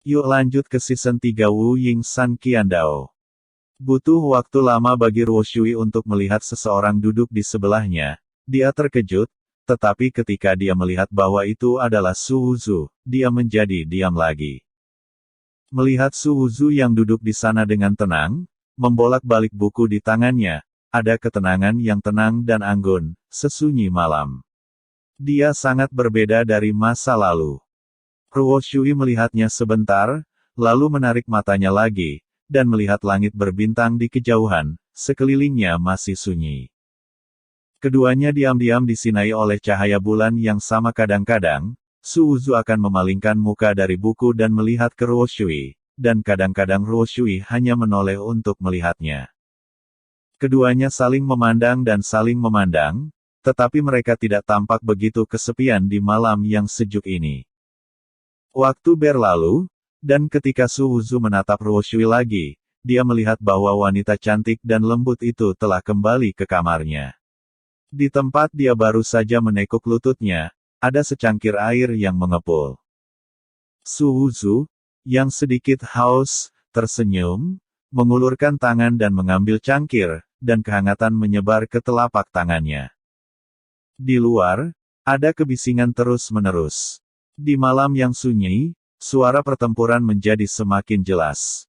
Yuk lanjut ke season 3 Wu Ying San Qiandao. Butuh waktu lama bagi Ruo Shui untuk melihat seseorang duduk di sebelahnya. Dia terkejut, tetapi ketika dia melihat bahwa itu adalah Su Wuzu, dia menjadi diam lagi. Melihat Su Wuzu yang duduk di sana dengan tenang, membolak-balik buku di tangannya, ada ketenangan yang tenang dan anggun, sesunyi malam. Dia sangat berbeda dari masa lalu. Ruo Shui melihatnya sebentar, lalu menarik matanya lagi, dan melihat langit berbintang di kejauhan, sekelilingnya masih sunyi. Keduanya diam-diam disinai oleh cahaya bulan yang sama. Kadang-kadang, Su Wuzu akan memalingkan muka dari buku dan melihat ke Ruo Shui, dan kadang-kadang Ruo Shui hanya menoleh untuk melihatnya. Keduanya saling memandang dan saling memandang, tetapi mereka tidak tampak begitu kesepian di malam yang sejuk ini. Waktu berlalu, dan ketika Su Wuzu menatap Ruo Shui lagi, dia melihat bahwa wanita cantik dan lembut itu telah kembali ke kamarnya. Di tempat dia baru saja menekuk lututnya, ada secangkir air yang mengepul. Su Wuzu, yang sedikit haus, tersenyum, mengulurkan tangan dan mengambil cangkir, dan kehangatan menyebar ke telapak tangannya. Di luar, ada kebisingan terus-menerus. Di malam yang sunyi, suara pertempuran menjadi semakin jelas.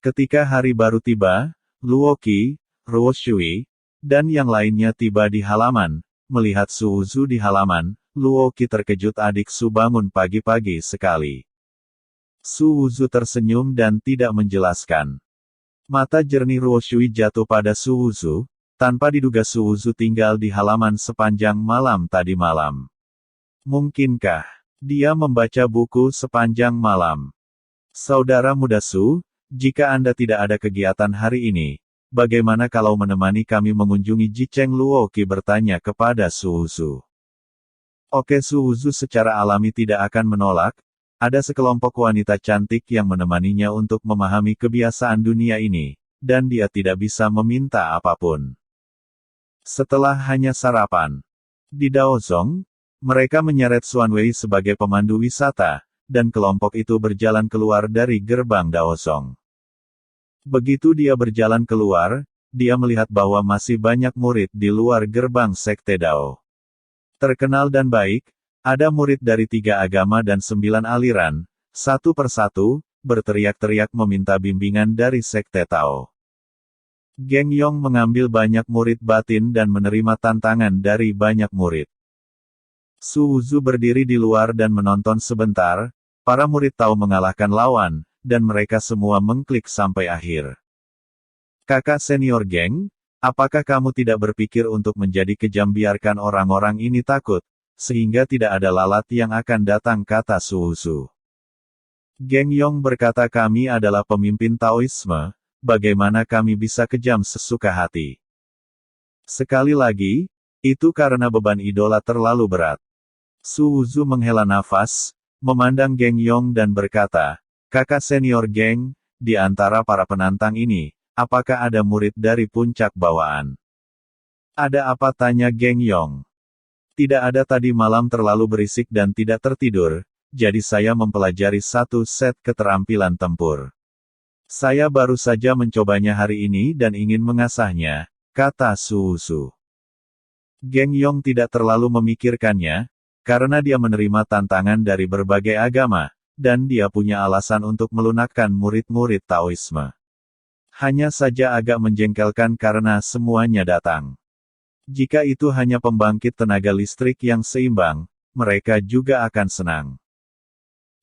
Ketika hari baru tiba, Luo Qi, Ruo Shui, dan yang lainnya tiba di halaman. Melihat Su Wuzu di halaman, Luo Qi terkejut. Adik Su bangun pagi-pagi sekali. Su Wuzu tersenyum dan tidak menjelaskan. Mata jernih Ruo Shui jatuh pada Su Wuzu. Tanpa diduga Su Wuzu tinggal di halaman sepanjang malam tadi malam. Mungkinkah dia membaca buku sepanjang malam? Saudara muda Su, jika Anda tidak ada kegiatan hari ini, bagaimana kalau menemani kami mengunjungi Jicheng? Luo Qi bertanya kepada Su Wuzu. Oke, Su Wuzu secara alami tidak akan menolak. Ada sekelompok wanita cantik yang menemaninya untuk memahami kebiasaan dunia ini, dan dia tidak bisa meminta apapun. Setelah hanya sarapan di Daozong, mereka menyeret Xuan Wei sebagai pemandu wisata, dan kelompok itu berjalan keluar dari gerbang Daozong. Begitu dia berjalan keluar, dia melihat bahwa masih banyak murid di luar gerbang Sekte Dao. Terkenal dan baik, ada murid dari 3 agama dan 9 aliran, satu persatu, berteriak-teriak meminta bimbingan dari Sekte Tao. Geng Yong mengambil banyak murid batin dan menerima tantangan dari banyak murid. Su Wuzu berdiri di luar dan menonton sebentar. Para murid tahu mengalahkan lawan, dan mereka semua mengklik sampai akhir. Kakak senior geng, apakah kamu tidak berpikir untuk menjadi kejam? Biarkan orang-orang ini takut, sehingga tidak ada lalat yang akan datang, kata Su Wuzu. Geng Yong berkata, kami adalah pemimpin Taoisme, bagaimana kami bisa kejam sesuka hati? Sekali lagi, itu karena beban idola terlalu berat. Su Wuzu menghela nafas, memandang Geng Yong dan berkata, kakak senior geng, di antara para penantang ini, apakah ada murid dari puncak bawaan? Ada apa? Tanya Geng Yong. Tidak ada, tadi malam terlalu berisik dan tidak tertidur, jadi saya mempelajari satu set keterampilan tempur. Saya baru saja mencobanya hari ini dan ingin mengasahnya, kata Su Wuzu. Geng Yong tidak terlalu memikirkannya, karena dia menerima tantangan dari berbagai agama, dan dia punya alasan untuk melunakkan murid-murid Taoisme. Hanya saja agak menjengkelkan karena semuanya datang. Jika itu hanya pembangkit tenaga listrik yang seimbang, mereka juga akan senang.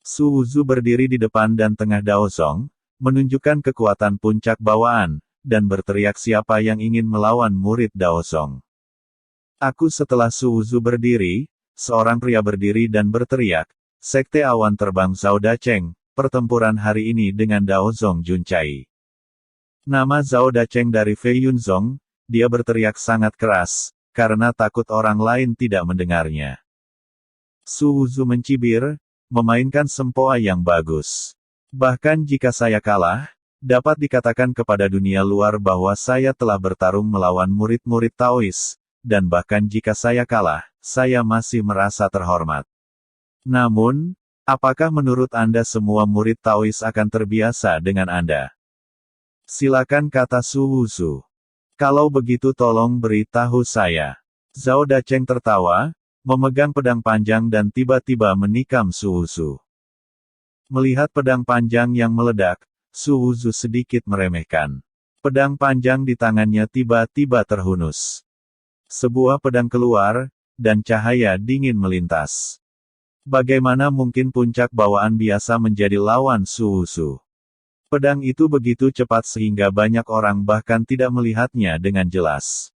Su Wuzu berdiri di depan dan tengah Daozong, menunjukkan kekuatan puncak bawaan, dan berteriak, siapa yang ingin melawan murid Daozong? Aku. Setelah Su Wuzu berdiri, seorang pria berdiri dan berteriak, Sekte Awan Terbang Zhao Dacheng, pertempuran hari ini dengan Daozong Juncai. Nama Zhao Dacheng dari Fei Yunzong. Dia berteriak sangat keras, karena takut orang lain tidak mendengarnya. Su Wuzu mencibir, memainkan sempoa yang bagus. Bahkan jika saya kalah, dapat dikatakan kepada dunia luar bahwa saya telah bertarung melawan murid-murid Taois, dan bahkan jika saya kalah, saya masih merasa terhormat. Namun, Apakah menurut Anda semua murid Taois akan terbiasa dengan Anda? Silakan, kata Su Wuzu. Kalau begitu tolong beritahu saya. Zhao Dacheng tertawa, memegang pedang panjang dan tiba-tiba menikam Su Wuzu. Melihat pedang panjang yang meledak, Su Wuzu sedikit meremehkan. Pedang panjang di tangannya tiba-tiba terhunus. Sebuah pedang keluar, dan cahaya dingin melintas. Bagaimana mungkin puncak bawaan biasa menjadi lawan Su Wuzu? Pedang itu begitu cepat sehingga banyak orang bahkan tidak melihatnya dengan jelas.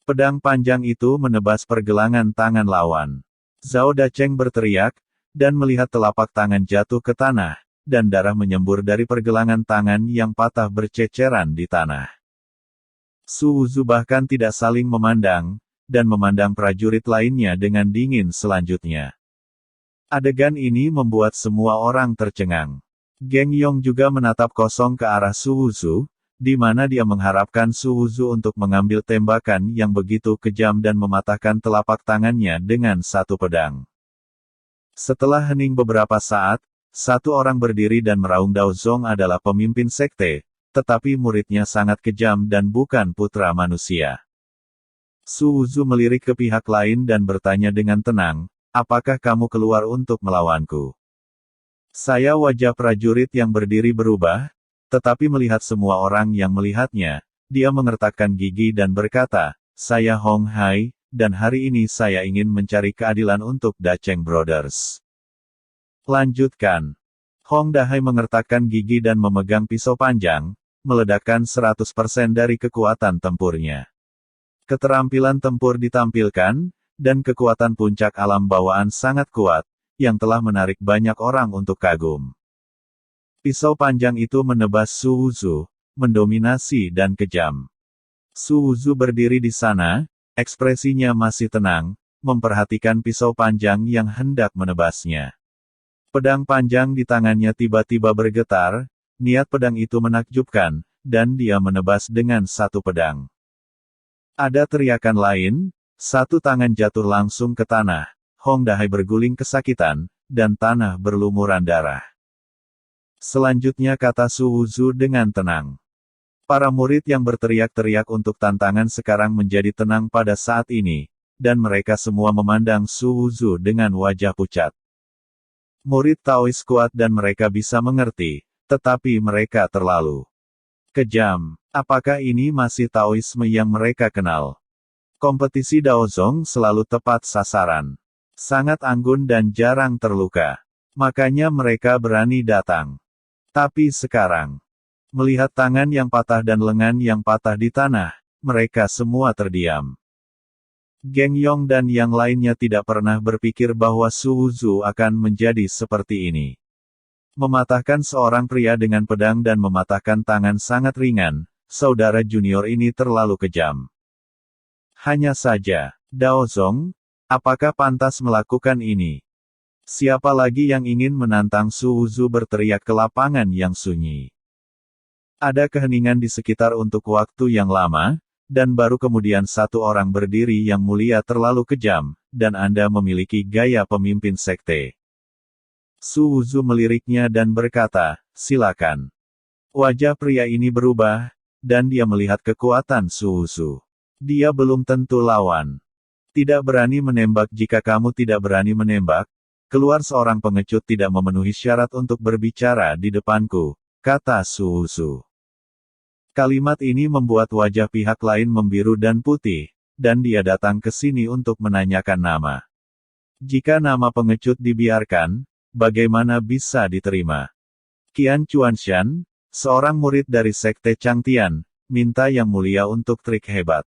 Pedang panjang itu menebas pergelangan tangan lawan. Zhao Dacheng berteriak, dan melihat telapak tangan jatuh ke tanah, dan darah menyembur dari pergelangan tangan yang patah berceceran di tanah. Su Wuzu bahkan tidak saling memandang, dan memandang prajurit lainnya dengan dingin selanjutnya. Adegan ini membuat semua orang tercengang. Geng Yong juga menatap kosong ke arah Su Wuzu, di mana dia mengharapkan Su Wuzu untuk mengambil tembakan yang begitu kejam dan mematahkan telapak tangannya dengan satu pedang. Setelah hening beberapa saat, satu orang berdiri dan meraung, Dao Zong adalah pemimpin sekte, tetapi muridnya sangat kejam dan bukan putra manusia. Su Wuzu melirik ke pihak lain dan bertanya dengan tenang, apakah kamu keluar untuk melawanku? Wajah prajurit yang berdiri berubah, tetapi melihat semua orang yang melihatnya, dia mengertakkan gigi dan berkata, saya Hong Hai, dan hari ini saya ingin mencari keadilan untuk Dacheng Brothers. Lanjutkan. Hong Dahai mengertakkan gigi dan memegang pisau panjang, meledakkan 100% dari kekuatan tempurnya. Keterampilan tempur ditampilkan, dan kekuatan puncak alam bawaan sangat kuat, yang telah menarik banyak orang untuk kagum. Pisau panjang itu menebas Su Wuzu, mendominasi dan kejam. Su Wuzu berdiri di sana, ekspresinya masih tenang, memperhatikan pisau panjang yang hendak menebasnya. Pedang panjang di tangannya tiba-tiba bergetar, niat pedang itu menakjubkan, dan dia menebas dengan satu pedang. Ada teriakan lain, satu tangan jatuh langsung ke tanah. Hong Dahai berguling kesakitan, dan tanah berlumuran darah. Selanjutnya, kata Su Wuzu dengan tenang. Para murid yang berteriak-teriak untuk tantangan sekarang menjadi tenang pada saat ini, dan mereka semua memandang Su Wuzu dengan wajah pucat. Murid Taois kuat dan mereka bisa mengerti, tetapi mereka terlalu kejam. Apakah ini masih Taoisme yang mereka kenal? Kompetisi Dao Zong selalu tepat sasaran. Sangat anggun dan jarang terluka. Makanya mereka berani datang. Tapi sekarang, melihat tangan yang patah dan lengan yang patah di tanah, mereka semua terdiam. Geng Yong dan yang lainnya tidak pernah berpikir bahwa Su Wuzu akan menjadi seperti ini. Mematahkan seorang pria dengan pedang dan mematahkan tangan sangat ringan, saudara junior ini terlalu kejam. Hanya saja, Dao Zong, apakah pantas melakukan ini? Siapa lagi yang ingin menantang Su Wuzu, berteriak ke lapangan yang sunyi. Ada keheningan di sekitar untuk waktu yang lama, dan baru kemudian satu orang berdiri yang mulia terlalu kejam, dan Anda memiliki gaya pemimpin sekte. Su Wuzu meliriknya dan berkata, silakan. Wajah pria ini berubah, dan dia melihat kekuatan Su Wuzu. Dia belum tentu lawan. Tidak berani menembak. Jika kamu tidak berani menembak, keluar. Seorang pengecut tidak memenuhi syarat untuk berbicara di depanku, kata Su Wuzu. Kalimat ini membuat wajah pihak lain membiru dan putih, dan dia datang ke sini untuk menanyakan nama. Jika nama pengecut dibiarkan, bagaimana bisa diterima? Qian Chuanshan, seorang murid dari sekte Changtian, minta Yang Mulia untuk trik hebat.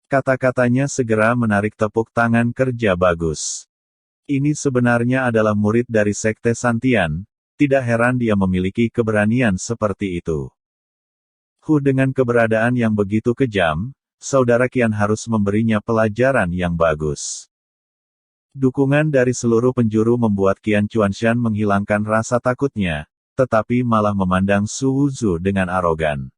Kata-katanya segera menarik tepuk tangan. Kerja bagus. Ini sebenarnya adalah murid dari sekte Santian, tidak heran dia memiliki keberanian seperti itu. Dengan keberadaan yang begitu kejam, saudara Qian harus memberinya pelajaran yang bagus. Dukungan dari seluruh penjuru membuat Qian Chuanshan menghilangkan rasa takutnya, tetapi malah memandang Su Wuzu dengan arogan.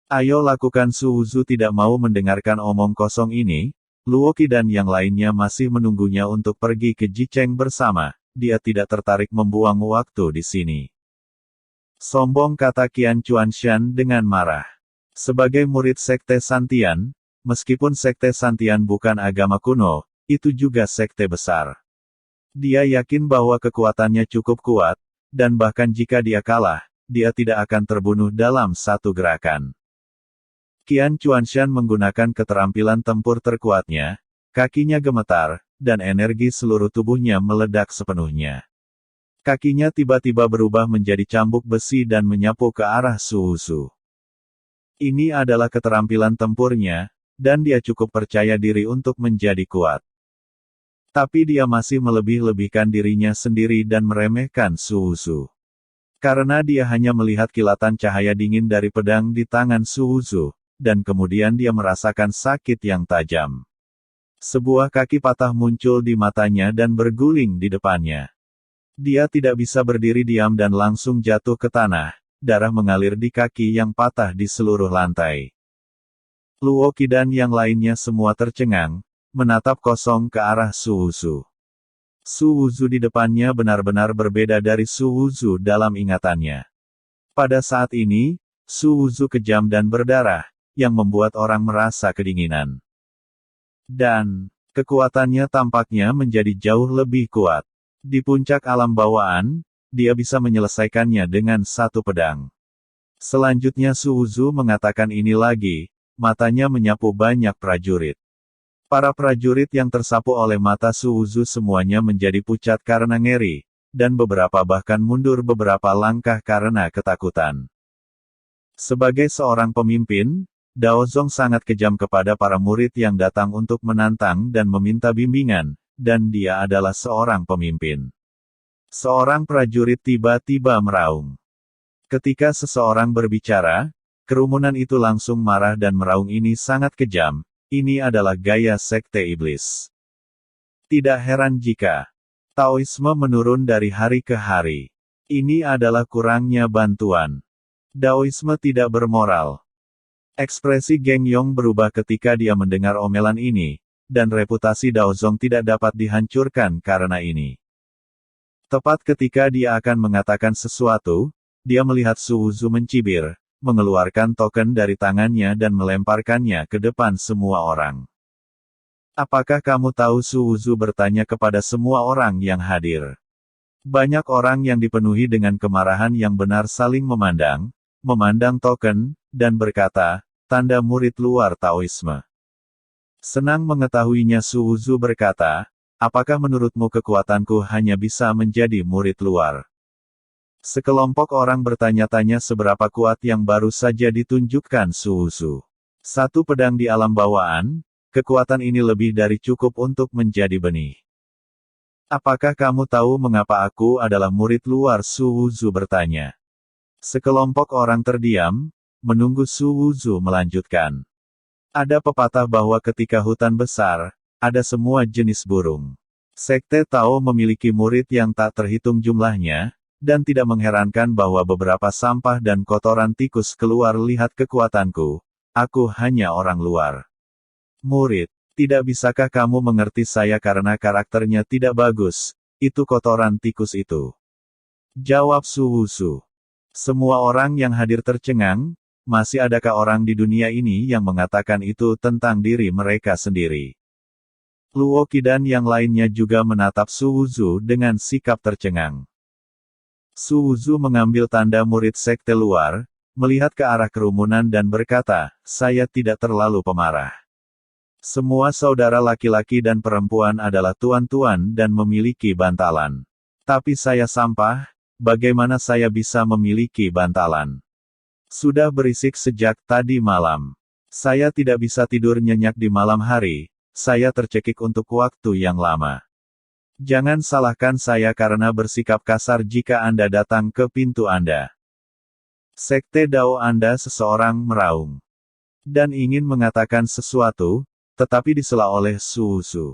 Ayo lakukan. Su Wuzu tidak mau mendengarkan omong kosong ini. Luo Qi dan yang lainnya masih menunggunya untuk pergi ke Jicheng bersama, dia tidak tertarik membuang waktu di sini. Sombong, kata Qian Chuanshan dengan marah. Sebagai murid Sekte Santian, meskipun Sekte Santian bukan agama kuno, itu juga sekte besar. Dia yakin bahwa kekuatannya cukup kuat, dan bahkan jika dia kalah, dia tidak akan terbunuh dalam satu gerakan. Qian Chuanshan menggunakan keterampilan tempur terkuatnya, kakinya gemetar, dan energi seluruh tubuhnya meledak sepenuhnya. Kakinya tiba-tiba berubah menjadi cambuk besi dan menyapu ke arah Su Wuzu. Ini adalah keterampilan tempurnya, dan dia cukup percaya diri untuk menjadi kuat. Tapi dia masih melebih-lebihkan dirinya sendiri dan meremehkan Su Wuzu. Karena dia hanya melihat kilatan cahaya dingin dari pedang di tangan Su Wuzu, dan kemudian dia merasakan sakit yang tajam. Sebuah kaki patah muncul di matanya dan berguling di depannya. Dia tidak bisa berdiri diam dan langsung jatuh ke tanah, darah mengalir di kaki yang patah di seluruh lantai. Luo Qi dan yang lainnya semua tercengang, menatap kosong ke arah Su Wuzu. Su Wuzu di depannya benar-benar berbeda dari Su Wuzu dalam ingatannya. Pada saat ini, Su Wuzu kejam dan berdarah, yang membuat orang merasa kedinginan. Dan, kekuatannya tampaknya menjadi jauh lebih kuat. Di puncak alam bawaan, dia bisa menyelesaikannya dengan satu pedang. Selanjutnya Su Wuzu mengatakan ini lagi, matanya menyapu banyak prajurit. Para prajurit yang tersapu oleh mata Su Wuzu semuanya menjadi pucat karena ngeri, dan beberapa bahkan mundur beberapa langkah karena ketakutan. Sebagai seorang pemimpin, Dao Zong sangat kejam kepada para murid yang datang untuk menantang dan meminta bimbingan, dan dia adalah seorang pemimpin. Seorang prajurit tiba-tiba meraung. Ketika seseorang berbicara, kerumunan itu langsung marah dan meraung ini sangat kejam. Ini adalah gaya sekte iblis. Tidak heran jika Taoisme menurun dari hari ke hari. Ini adalah kurangnya bantuan. Daoisme tidak bermoral. Ekspresi Geng Yong berubah ketika dia mendengar omelan ini, dan reputasi Dao Zong tidak dapat dihancurkan karena ini. Tepat ketika dia akan mengatakan sesuatu, dia melihat Su Wuzu mencibir, mengeluarkan token dari tangannya dan melemparkannya ke depan semua orang. Apakah kamu tahu? Su Wuzu bertanya kepada semua orang yang hadir. Banyak orang yang dipenuhi dengan kemarahan yang benar saling memandang token, dan berkata, tanda murid luar Taoisme. Senang mengetahuinya Su Wuzu berkata, apakah menurutmu kekuatanku hanya bisa menjadi murid luar? Sekelompok orang bertanya-tanya seberapa kuat yang baru saja ditunjukkan Su Wuzu. Satu pedang di alam bawaan, kekuatan ini lebih dari cukup untuk menjadi benih. Apakah kamu tahu mengapa aku adalah murid luar? Su Wuzu bertanya. Sekelompok orang terdiam, menunggu Su Wuzu melanjutkan. Ada pepatah bahwa ketika hutan besar, ada semua jenis burung. Sekte Tao memiliki murid yang tak terhitung jumlahnya, dan tidak mengherankan bahwa beberapa sampah dan kotoran tikus keluar. Lihat kekuatanku, aku hanya orang luar. Murid, tidak bisakah kamu mengerti saya karena karakternya tidak bagus, itu kotoran tikus itu. Jawab Su Wuzu. Semua orang yang hadir tercengang. Masih adakah orang di dunia ini yang mengatakan itu tentang diri mereka sendiri? Luo Qi dan yang lainnya juga menatap Su Wuzu dengan sikap tercengang. Su Wuzu mengambil tanda murid sekte luar, melihat ke arah kerumunan dan berkata, saya tidak terlalu pemarah. Semua saudara laki-laki dan perempuan adalah tuan-tuan dan memiliki bantalan. Tapi saya sampah, bagaimana saya bisa memiliki bantalan? Sudah berisik sejak tadi malam. Saya tidak bisa tidur nyenyak di malam hari, saya tercekik untuk waktu yang lama. Jangan salahkan saya karena bersikap kasar jika Anda datang ke pintu Anda. Sekte Dao Anda. Seseorang meraung. Dan ingin mengatakan sesuatu, tetapi disela oleh Su Wuzu.